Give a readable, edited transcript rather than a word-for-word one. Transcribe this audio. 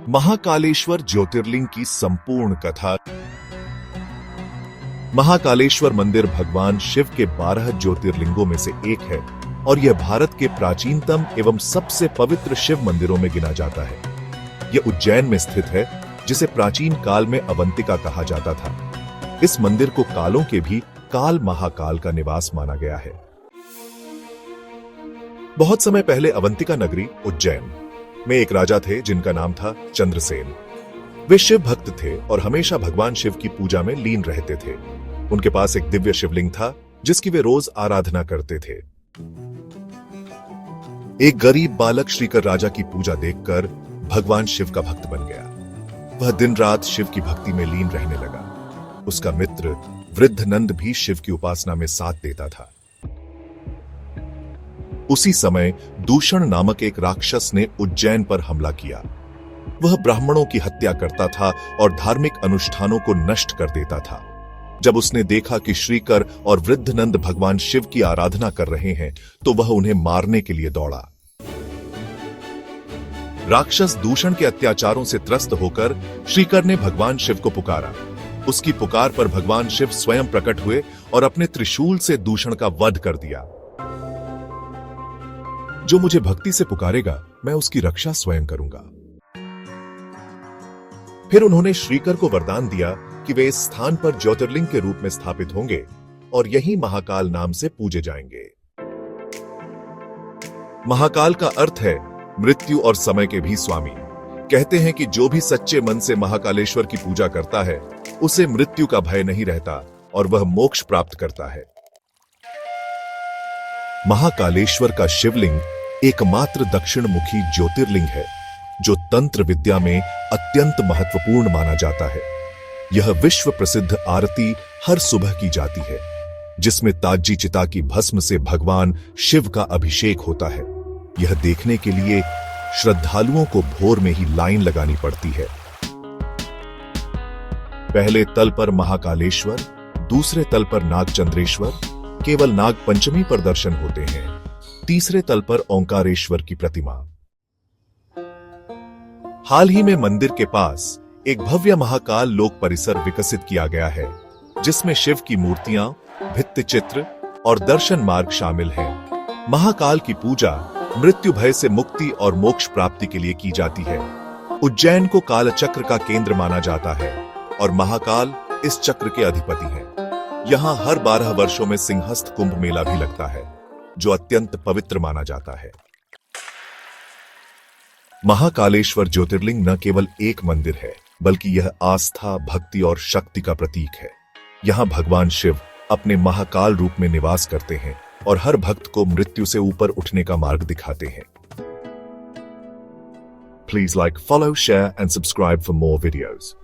महाकालेश्वर ज्योतिर्लिंग की संपूर्ण कथा। महाकालेश्वर मंदिर भगवान शिव के 12 ज्योतिर्लिंगों में से एक है और यह भारत के प्राचीनतम एवं सबसे पवित्र शिव मंदिरों में गिना जाता है। यह उज्जैन में स्थित है, जिसे प्राचीन काल में अवंतिका कहा जाता था। इस मंदिर को कालों के भी काल महाकाल का निवास माना गया है। बहुत समय पहले अवंतिका नगरी उज्जैन में एक राजा थे जिनका नाम था चंद्रसेन। वे शिव भक्त थे और हमेशा भगवान शिव की पूजा में लीन रहते थे। उनके पास एक दिव्य शिवलिंग था जिसकी वे रोज आराधना करते थे। एक गरीब बालक श्रीकर राजा की पूजा देखकर भगवान शिव का भक्त बन गया। वह दिन रात शिव की भक्ति में लीन रहने लगा। उसका मित्र वृद्ध नंद भी शिव की उपासना में साथ देता था। उसी समय दूषण नामक एक राक्षस ने उज्जैन पर हमला किया। वह ब्राह्मणों की हत्या करता था और धार्मिक अनुष्ठानों को नष्ट कर देता था। जब उसने देखा कि श्रीकर और वृद्ध नंद भगवान शिव की आराधना कर रहे हैं, तो वह उन्हें मारने के लिए दौड़ा। राक्षस दूषण के अत्याचारों से त्रस्त होकर श्रीकर ने भगवान शिव को पुकारा। उसकी पुकार पर भगवान शिव स्वयं प्रकट हुए और अपने त्रिशूल से दूषण का वध कर दिया। जो मुझे भक्ति से पुकारेगा, मैं उसकी रक्षा स्वयं करूंगा। फिर उन्होंने श्रीकर को वरदान दिया कि वे इस स्थान पर ज्योतिर्लिंग के रूप में स्थापित होंगे और यही महाकाल नाम से पूजे जाएंगे। महाकाल का अर्थ है मृत्यु और समय के भी स्वामी। कहते हैं कि जो भी सच्चे मन से महाकालेश्वर की पूजा करता है, उसे मृत्यु का भय नहीं रहता और वह मोक्ष प्राप्त करता है। महाकालेश्वर का शिवलिंग एकमात्र दक्षिण मुखी ज्योतिर्लिंग है जो तंत्र विद्या में अत्यंत महत्वपूर्ण माना जाता है। यह विश्व प्रसिद्ध आरती हर सुबह की जाती है, जिसमें ताजी चिता की भस्म से भगवान शिव का अभिषेक होता है। यह देखने के लिए श्रद्धालुओं को भोर में ही लाइन लगानी पड़ती है। पहले तल पर महाकालेश्वर, दूसरे तल पर नागचंद्रेश्वर केवल नाग पंचमी पर दर्शन होते हैं। तीसरे तल पर ओंकारेश्वर की प्रतिमा। हाल ही में मंदिर के पास एक भव्य महाकाल लोक परिसर विकसित किया गया है, जिसमें शिव की मूर्तियां, भित्ति चित्र और दर्शन मार्ग शामिल हैं। महाकाल की पूजा मृत्यु भय से मुक्ति और मोक्ष प्राप्ति के लिए की जाती है। उज्जैन को काल चक्र का केंद्र माना जाता है और महाकाल इस चक्र के अधिपति हैं। यहाँ हर 12 वर्षों में सिंहस्थ कुंभ मेला भी लगता है, जो अत्यंत पवित्र माना जाता है। महाकालेश्वर ज्योतिर्लिंग न केवल एक मंदिर है, बल्कि यह आस्था, भक्ति और शक्ति का प्रतीक है। यहाँ भगवान शिव अपने महाकाल रूप में निवास करते हैं और हर भक्त को मृत्यु से ऊपर उठने का मार्ग दिखाते हैं। Please like, follow, share and subscribe for more videos.